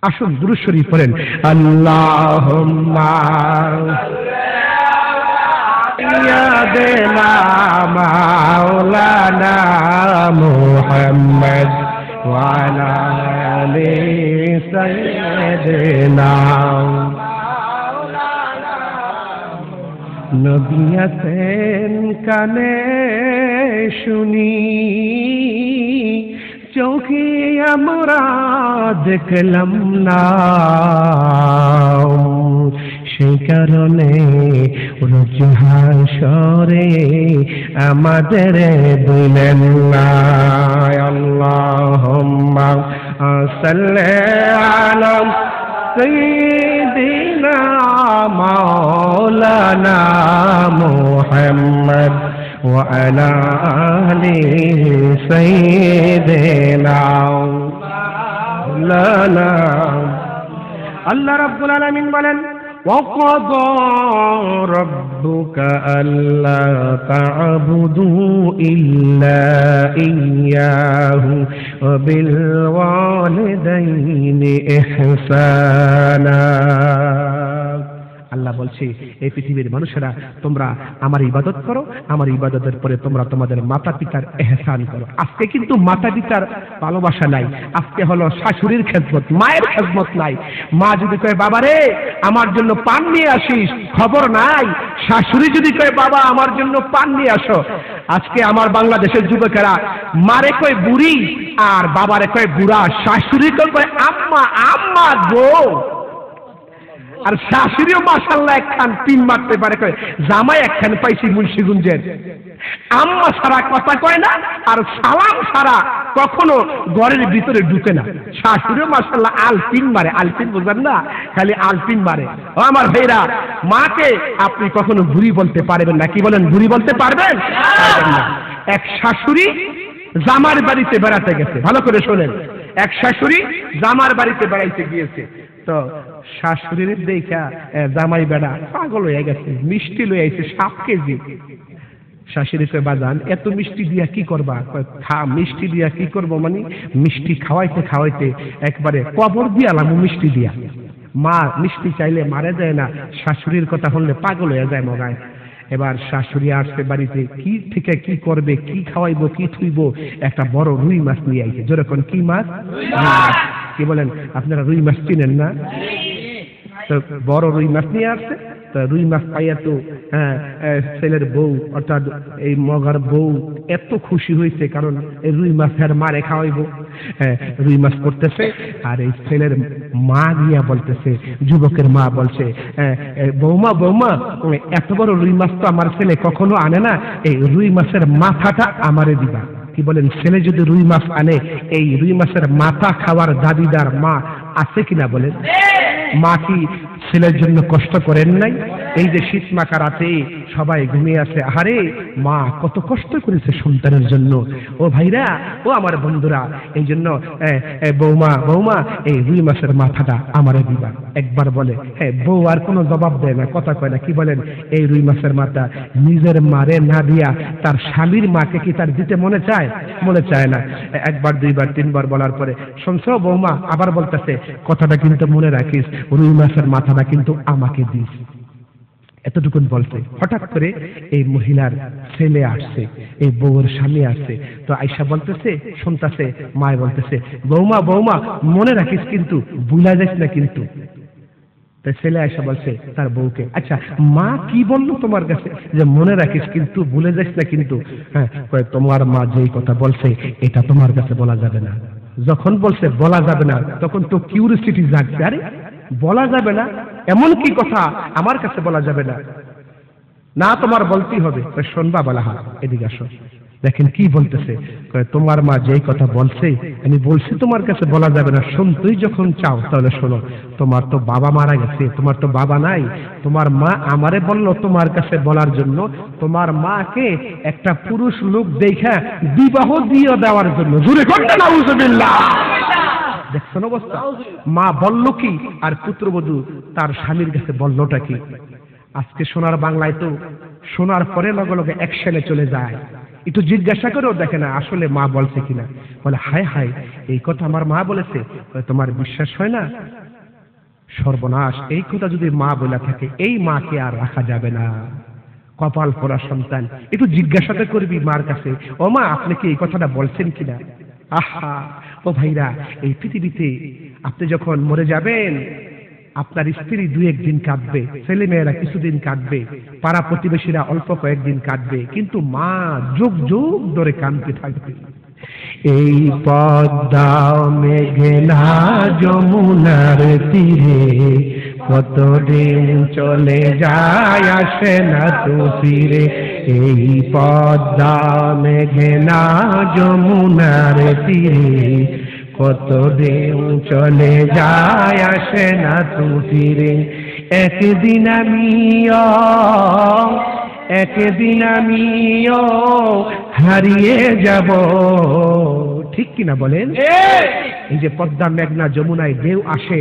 আসুন দুরূদ শরীফ পড়েন। আল্লাহুম্মা সাইয়্যিদিনা মাওলানা মুহাম্মদ ওয়া আলা আলি সাইয়্যিদিনা নবী আছেন কানে শুনি, চোখে আমরা দেখলাম না, সেই কারণে রোজ হাসরে আমাদের বলেন না আল্লাহুম্মা সাল্লি আলা সাইয়্যিদিনা মাওলানা মুহাম্মদ ওয়া আলা আলি সাইয়্যিদিনা মাওলানা। আল্লাহ রাব্বুল আলামিন বলেন وَقَضَى رَبُّكَ أَلَّا تَعْبُدُوا إِلَّا إِيَّاهُ وَبِالْوَالِدَيْنِ إِحْسَانًا। আল্লাহ বলছে, এই পৃথিবীর মানুষেরা তোমরা আমার ইবাদত করো, আমার ইবাদতের পরে তোমরা তোমাদের মাতা পিতার ইহসান করো। আজকে কিন্তু মাতা পিতার ভালোবাসা নাই, আজকে হলো শাশুড়ির খেদমত, মায়ের খেদমত নাই। মা যদি কয় বাবা রে আমার জন্য পান নিয়ে আসিস, খবর নাই। শাশুড়ি যদি কয় বাবা আমার জন্য পান নিয়ে আসো। আজকে আমার বাংলাদেশের যুবকেরা মারে কয় বুড়ি আর বাবারে কয় বুড়া, শাশুড়িকে কয় আম্মা, আম্মা গো। আর শাশুড়িও মাশাআল্লাহ একখান তিন মারতে পারে, কয় জামাই একখান পাইছি মুন্সিগঞ্জের। আম্মা সারা কথা কয় না, আর সালাম সারা কখনো ঘরের ভিতরে ঢুকে না। শাশুড়িও মাশাআল্লাহ আলপিন মারে, আলপিন বুঝবেন না, খালি আলপিন মারে। ও আমার ভাইরা, মাকে আপনি কখনো বুড়ি বলতে পারবেন না। কি বলেন, বুড়ি বলতে পারবেন? এক শাশুড়ি জামার বাড়িতে বেড়াতে গেছে, ভালো করে শোনেন। এক শাশুড়ি জামার বাড়িতে বেড়াইতে গিয়েছে, তো শাশুড়ির দেখা জামাই বেড়া পাগল হয়ে গেছে, মিষ্টি লয়ে আইছে 7 কেজি। শাশুড়ি কয় বাজান এত মিষ্টি দিয়া কি করবা? খা, মিষ্টি দিয়া কি করবো মানে মিষ্টি খাওয়াইতে খাওয়াইতে একবারে কবর দিয়ালাম মিষ্টি দিয়া। মা মিষ্টি চাইলে মারা যায় না, শাশুড়ির কথা শুনলে পাগল হয়ে যায় মগায়। এবার শাশুড়ি আসছে বাড়িতে, কি থেকে কি করবে, কি খাওয়াইবো, কি থুইবো, একটা বড় রুই মাছ নিয়ে আইছে। যেরকম কি মাছ? কি বলেন আপনারা, রুই মাছ চিনেন না? তো বড় রুই মাছ নিয়ে আসছে। তো রুই মাছ পাইয়া তো ছেলের বউ অর্থাৎ এই মগার বউ এত খুশি হয়েছে, কারণ এই রুই মাছের মারে খাওয়াইবো। রুই মাছ করতেছে, আর এই ছেলের মা গিয়া বলতেছে, যুবকের মা বলছে, বৌমা বৌমা এত বড় রুই মাছ তো আমার ছেলে কখনো আনে না, এই রুই মাছের মাথাটা আমারে দিবা। কি বলেন, ছেলে যদি রুই মাছ আনে, এই রুই মাছের মাথা খাওয়ার দাবিদার মা আছে কিনা বলেন? মা কি ছেলের জন্য কষ্ট করেন নাই? এই যে শীত মাখা রাতে সবাই ঘুমিয়ে আছে, আরে মা কত কষ্ট করেছে সন্তানের জন্য। ও ভাইরা, ও আমার বন্ধুরা, এই জন্য বৌমা বৌমা এই রুই মাছের মাথাটা আমারে দিবা। একবার বলে, বউ আর কোনো জবাব দেয় না, কথা কয় না। কি বলেন, এই রুই মাছের মাথা নিজের মারে না দিয়া তার স্বামীর মাকে কি তার দিতে মনে চায়? মনে চায় না। একবার দুইবার তিনবার বলার পরে, শুনছো বৌমা, আবার বলতেছে, কথাটা কিন্তু মনে রাখিস, রুই মাছের মাথাটা কিন্তু আমাকে দিস। এতটুকুন বলছে, হঠাৎ করে এই মহিলার ছেলে আসছে, এই বউর স্বামী আসছে। তো আয়সা বলতেছে, শুনতেছে, মায় বলতেছে, বৌমা বৌমা মনে রাখিস কিন্তু, ভুলা যাস না কিন্তু। ছেলে আয়সা বলছে তার বউকে, আচ্ছা মা কি বললো তোমার কাছে যে মনে রাখিস কিন্তু ভুলে যাস না কিন্তু? হ্যাঁ, তোমার মা যেই কথা বলছে এটা তোমার কাছে বলা যাবে না। যখন বলছে বলা যাবে না, তখন তো কিউরিসিটি জাগছে, আরে বলা যাবে না, এমন কি কথা আমার কাছে বলা যাবে না? না, তোমার বলতেই হবে। শোনবা বলা, হা এদিকে আসো। দেখেন কি বলতেছে, তোমার মা যেই কথা বলছে আমি বলছি তোমার কাছে বলা যাবে না, শুনতেই যখন চাও তাহলে শোনো। তোমার তো বাবা মারা গেছে, তোমার তো বাবা নাই, তোমার মা আমারে বললো তোমার কাছে বলার জন্য, তোমার মাকে একটা পুরুষ লোক দেখা বিবাহ দিয়ে দেওয়ার জন্য। জোরে করতে নাউজুবিল্লাহ। দেখছেন অবস্থা, মা বলল কি আর পুত্রবধূ তার স্বামীর কাছে বললোটা কি? আজকে সোনার বাংলায় তো শোনার পরে লগে লগে অ্যাকশনে চলে যায়। একটু জিজ্ঞাসা করেও দেখে না আসলে মা বলছে কিনা। বলে হায় হায়, এই কথা আমার মা বলেছে। তোমার বিশ্বাস হয় না? সর্বনাশ, এই কথা যদি মা বলে থাকে এই মাকে আর রাখা যাবে না। কপাল পোড়া সন্তান, একটু জিজ্ঞাসাটা করবি মার কাছে, ও মা আপনি কি এই কথাটা বলছেন কিনা। আহা ও ভাইরা, এই পৃথিবীতে আপনি যখন মরে যাবেন আপনার স্ত্রী 2-1 দিন কাঁদবে, ছেলে মেয়েরা কিছুদিন কাঁদবে, পাড়া প্রতিবেশীরা অল্প কয়েকদিন কাঁদবে, কিন্তু মা যুগ যুগ ধরে কাঁদতে থাকবে। এই পদ্মা মেঘনা যমুনার তীরে কতদিন চলে যায় আসে না তো ফিরে। এই পদ্মা মেঘনা যমুনার তীরে কতদিন চলে যায় আসে না তো ফিরে। একদিন আমিও হারিয়ে যাব। ঠিক কিনা বলেন? এই যে পদ্মা মেঘনা যমুনায় ঢেউ আসে,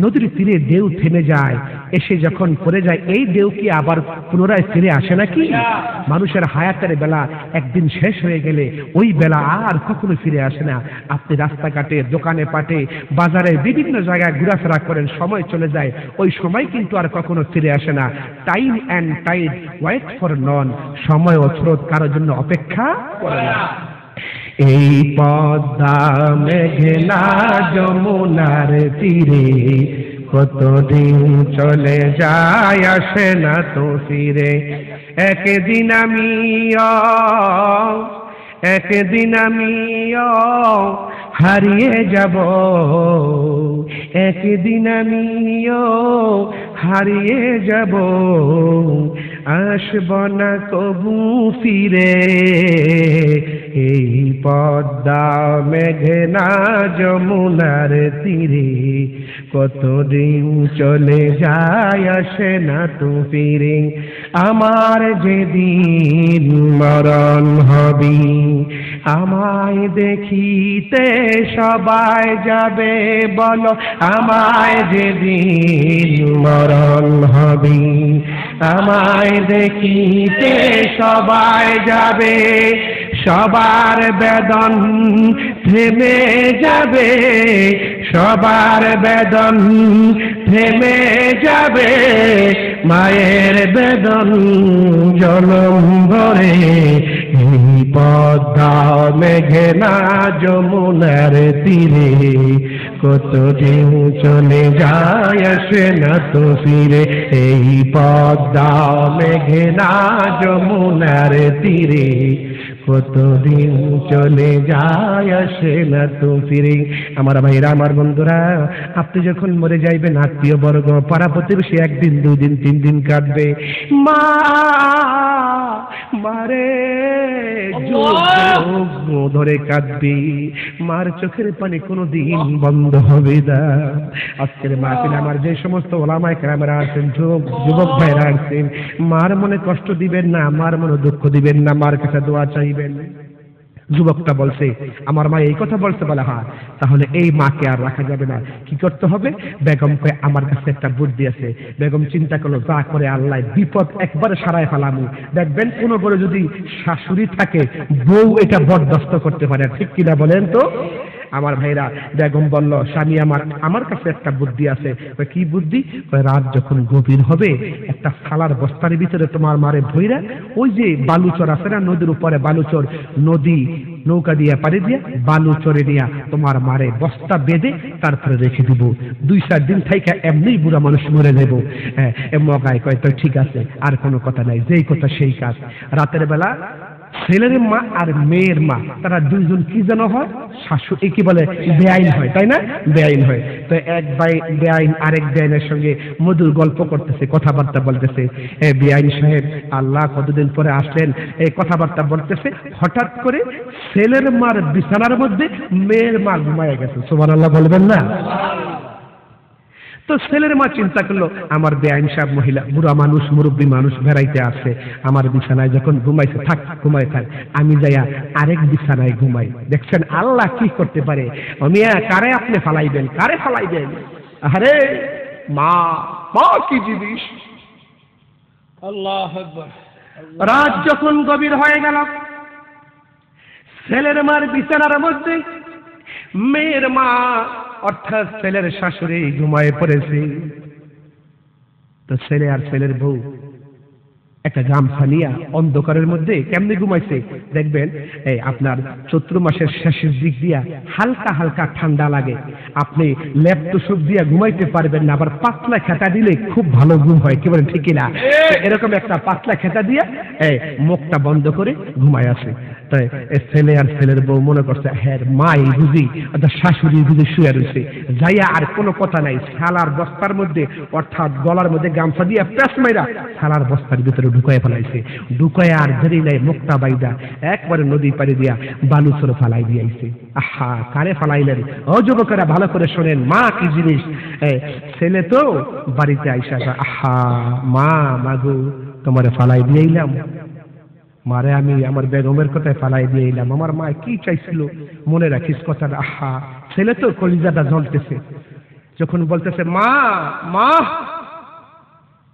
নদীর তীরে ঢেউ থেমে যায়, এসে যখন পড়ে যায় এই ঢেউ কি আবার পুনরায় ফিরে আসে নাকি? মানুষের হায়াতের বেলা একদিন শেষ হয়ে গেলে ওই বেলা আর কখনো ফিরে আসে না। আপনি রাস্তাঘাটে, দোকানে পাটে, বাজারে বিভিন্ন জায়গায় ঘোরাফেরা করেন, সময় চলে যায়, ওই সময় কিন্তু আর কখনো ফিরে আসে না। Time and tide wait for none, সময় ও স্রোত কারোর জন্য অপেক্ষা করে না। এই পদ্মা মেঘনা যমুনার তীরে কতদিন চলে যায় আসে না তো ফিরে। একদিন আমিও হারিয়ে যাব, একদিন আমিও হারিয়ে যাব, আসব না কবু ফিরে। এই পদ্মা মেঘনা যমুনার তীরে কতদিন চলে যায় আসে না তো ফিরে। আমার যেদিন মরণ হবে আমায় দেখিতে সবাই যাবে, বলো আমায় যেদিন মরণ হবে আমায় দেখিতে সবাই যাবে, সবার বেদন থেমে যাবে, সবার বেদন থেমে যাবে, মায়ের বেদন জনম ভরে। এই পদ্মা মেঘনা যমুনার তীরে কতদিন চলে যায় আসে না তো ফিরে। এই পদ্মা মেঘনা যমুনার তীরে কতদিন চলে যায় আসে না তো ফিরে। আমার ভাইরা, আমার বন্ধুরা, আপনি যখন মরে যাইবেন আত্মীয় বর্গ, পাড়া প্রতিবেশী 1 দিন 2 দিন 3 দিন কাঁদবে, মা মারে ধরে কাঁদবি, মার চোখের পানি কোনোদিন বন্ধ হবে না। আজকের মাহফিলে আমার যে সমস্ত ওলামায়ে কেরামেরা আছেন, যুবক ভাইরা আছেন, মার মনে কষ্ট দিবেন না, মার মনে দুঃখ দিবেন না, মার কাছে দোয়া চাইবেন। যুবকটা বলছে আমার মা এই কথা বলছে, বলে হ্যাঁ, তাহলে এই মাকে আর রাখা যাবে না, কি করতে হবে? বেগম কয় আমার কাছে একটা বুদ্ধি আছে। বেগম চিন্তা করলো যা করে আল্লাহ বিপদ একবারে সারায় ফেলামু। দেখবেন কোন বড় যদি শাশুড়ি থাকে বউ এটা বরদাস্ত করতে পারে, ঠিক কিনা বলেন তো? আমার ভাইরা, বেগম বলল স্বামী আমার কাছে একটা বুদ্ধি আছে। কি বুদ্ধি? রাত যখন গভীর হবে একটা থালার বস্তার ভিতরে তোমার মারে ভইরা, ওই যে বালুচর আছে না নদীর উপরে বালুচর, নদী নৌকা দিয়ে পাড়ি দিয়ে বালুচরে নিয়ে তোমার মারে বস্তা বেঁধে তারপরে রেখে দিব, 2-4 দিন থাইকা এমনি বুড়া মানুষ মরে নেব। মগায় কয় তো ঠিক আছে, আর কোনো কথা নাই, যেই কথা সেই কাজ। রাতের বেলা ছেলের মা আর মেয়ের মা তারা দুইজন কি যেন হয়, শাশুড়ি কি বলে বেআইন হয়, তাই না? বেআইন হয়। তো এক বেআইন আরেক বেআইনের সঙ্গে মধুর গল্প করতেছে, কথাবার্তা বলতেছে। বেআইন সাহেব আল্লাহ কতদিন পরে আসলেন, এই কথাবার্তা বলতেছে, হঠাৎ করে ছেলের মার বিছানার মধ্যে মেয়ের মা ঘুমায় গেছে। সুবহানাল্লাহ বলবেন না? তো ছেলের মা চিন্তা করলো আমার বেআইন সাহেব মহিলা বুড়া মানুষ, মুরব্বী মানুষ বেড়াইতে আসছে, আমার বিছানায় যখন ঘুমাইছে থাক, ঘুমাই থাক, আমি যাইয়া আরেক বিছানায় ঘুমাই। দেখছেন আল্লাহ কি করতে পারে? মিয়া কারে আপনি ফালাইবেন, কারে ফালাইবেন? আরে মা, মা কি জিনিস! আল্লাহু আকবার। রাত যখন গভীর হয়ে গেল, ছেলের মার বিছানার মধ্যে মেয়ের মা অর্থাৎ ছেলের শাশুড়ি ঘুমায় পড়েছে। তো ছেলে আর ছেলের বউ একটা গামছা নিয়ে অন্ধকারের মধ্যে কেমনে ঘুমাইছে দেখবেন। এই আপনার চৈত্র মাসের শেষের দিক দিয়া হালকা হালকা ঠান্ডা লাগে, আপনি লেপ তোষক দিয়া ঘুমাইতে পারবেন না, আবার পাতলা খেতা দিলে খুব ভালো ঘুম হয়, কি বলেন ঠিকই না? এরকম একটা পাতলা খেতা দিয়া মুখটা বন্ধ করে ঘুমায় আছে। তাই ছেলে আর ছেলের বউ মনে করছে হ্যাঁ মাই বুঝি অর্থাৎ শাশুড়ি বুঝি শুয়ে রয়েছে, যাইয়া আর কোনো কথা নাই, শালার বস্তার মধ্যে অর্থাৎ গলার মধ্যে গামছা দিয়া প্যাঁচ মাইরা শালার বস্তার ভিতরে ঢুকায় ফেলাইছে। ঢুকায় আর দেরি নাই, মুখটা বাইদা একবারে নদী পাড়ি দিয়া বালুচর ফালাই দিয়েছে। আহা, কারে ফালাইলেন? ও যুবকেরা ভালো করে শোনেন, মা কি জিনিস। ছেলে তো বাড়িতে আইসা আহা মা মাগো তোমারে ফালাই দিয়েইলাম, মারে আমি আমার বেগমের কথায় ফালাই দিয়ে এলাম, আমার মা কি চাইছিল মনে রাখিস কথাটা। আহা, ছেলে তো কলিজাটা জ্বলতেছে, যখন বলতেছে মা মা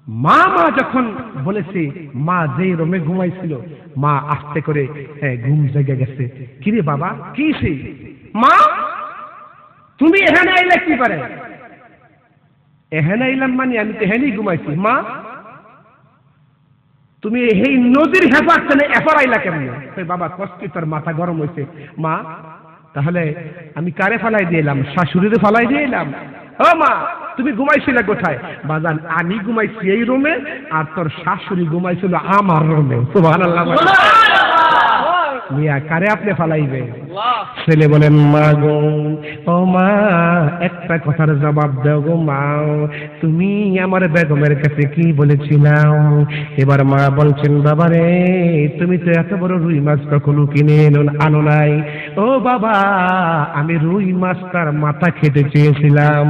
মা মা যখন বলেছে, মা যে রুমে ঘুমাইছিল মা আস্তে করে ঘুম জেগে গেছে। কিরে বাবা কি সে? মা তুমি এখানে আইলে কি পারে? এখানে আইলাম মানে আমি তো এখানেই ঘুমাইছি। মা তুমি এই নদীর হেফার চলে এফার আইলা কেমন? বাবা কষ্ট, তোর মাথা গরম হয়েছে। মা তাহলে আমি কারে ফালাই দিলাম? শাশুড়িরে ফালাই দিলাম। ও মা তুমি ঘুমাইছিলে কোথায়? বাজান আমি ঘুমাইছি এই রুমে, আর তোর শাশুড়ি ঘুমাইছিল আমার রুমে। সুবহানাল্লাহ। মিয়া কারে আপনি ফালাইবে? ছেলে বলেন মা গো, ও মা একটা কথার জবাব দাও গো মা, তুমি আমার বেগমের কাছে কি বলেছিলাম? এবার মা বলছেন বাবা রে, তুমি তো এত বড় রুই মাছ কখনো কিনে আনো নাই। ও বাবা আমি রুই মাছটার মাথা খেতে চেয়েছিলাম,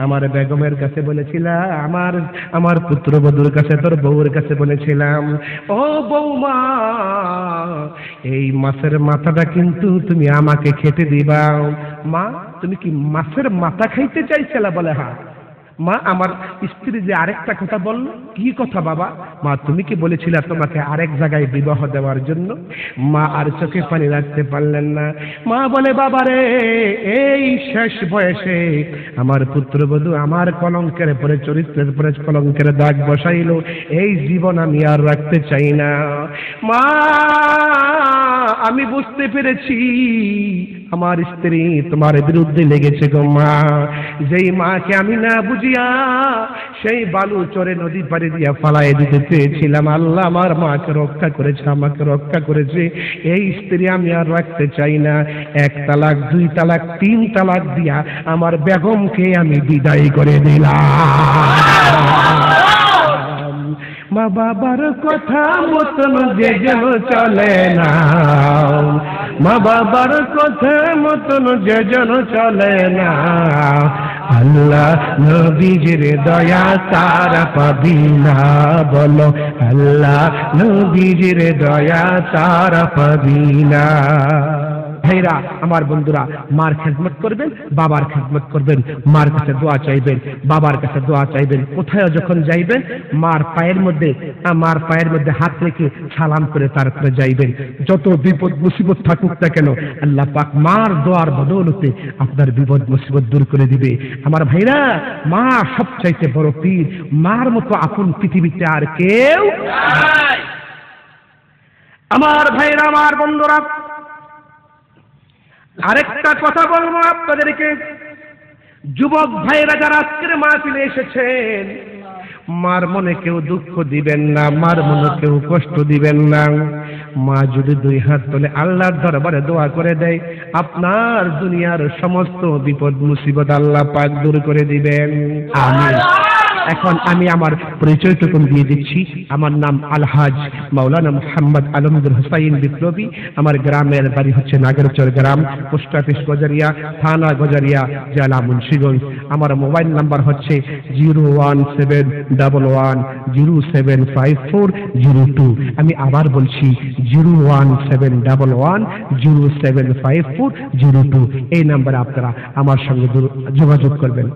আমার বেগমের কাছে বলেছিলাম, আমার পুত্রবধূর কাছে তোর বউর কাছে বলেছিলাম, ও বৌমা এই মাছের মাথাটা কিন্তু তুমি আমাকে খেতে দিবা। মা তুমি কি মাছের মাথা খাইতে চাইছিলা? বলে হ্যাঁ। মা আমার স্ত্রী যে আরেকটা কথা বলল। কি কথা বাবা? মা তুমি কি বলেছিলা তোমাকে আরেক জায়গায় বিবাহ দেওয়ার জন্য? মা আর চোখে পানি রাখতে পারলেন না। মা বলে বাবা রে, এই শেষ বয়সে আমার পুত্রবধূ আমার কলঙ্কের পরে, চরিত্রের পরে কলঙ্কের দাগ বসাইল, এই জীবন আমি আর রাখতে চাই না। মা আমি বুঝতে পেরেছি আমার স্ত্রী তোমার বিরুদ্ধে লেগেছে গো মা। যেই মাকে আমি না বুঝিয়া সেই বালু চরে নদী পাড়ি দিয়া ফালাই দিতে চেয়েছিলাম, আল্লাহ আমার মাকে রক্ষা করেছে, আমাকে রক্ষা করেছে। এই স্ত্রী আমি আর রাখতে চাই না। 1 তালাক 2 তালাক 3 তালাক দিয়া আমার বেগমকে আমি বিদায় করে দিলাম। মা বাবার কথা মতন যে যেন চলে না, মা বাবার কথা মতন যে যেন চলে না, আল্লাহ নবীজির দয়া তারা পাবি না। বলো আল্লাহ নবীজির দয়া তারা পাবি না। ভাইরা আমার বন্ধুরা, মার খেদমত করবেন, বাবার খেদমত করবেন, মার কাছে দোয়া চাইবেন, বাবার কাছে দোয়া চাইবেন। কোথায় যখন যাইবেন মার পায়ের মধ্যে হাত রেখে সালাম করে তারপরে যাইবেন। যত বিপদ মুসিবত থাকুক না কেন আল্লাহ পাক মার দোয়ার বদৌলতে আপনার বিপদ মুসিবত দূর করে দিবে। আমার ভাইরা, মা সবচাইতে বড় পীর, মার মতো আপন পৃথিবীতে আর কেউ নাই। আমার ভাইরা আমার বন্ধুরা, আরেকটা কথা বলবো আপনাদেরকে। যুবক ভাইরা যারা আজকের মাহফিলে এসেছেন, মার মনে কেউ দুঃখ দিবেন না, মার মনে কেউ কষ্ট দিবেন না। মা যদি 2 হাত তুলে আল্লাহর দরবারে দোয়া করে দেয়, আপনার দুনিয়ার সমস্ত বিপদ মুসিবত আল্লাহ পাক দূর করে দিবেন। আমিন। এখন আমি আমার পরিচয়টুকু দিয়ে দিচ্ছি। আমার নাম আলহাজ মাওলানা মুহাম্মদ আলমগীর হুসাইন বিপ্লবী। আমার গ্রামের বাড়ি হচ্ছে নাগেরচর গ্রাম, পোস্ট অফিস গজারিয়া, থানা গজারিয়া, জেলা মুন্সিগঞ্জ। আমার মোবাইল নাম্বার হচ্ছে 01711075402। আমি আবার বলছি 01711075402। এই নাম্বারে আপনারা আমার সঙ্গে যোগাযোগ করবেন।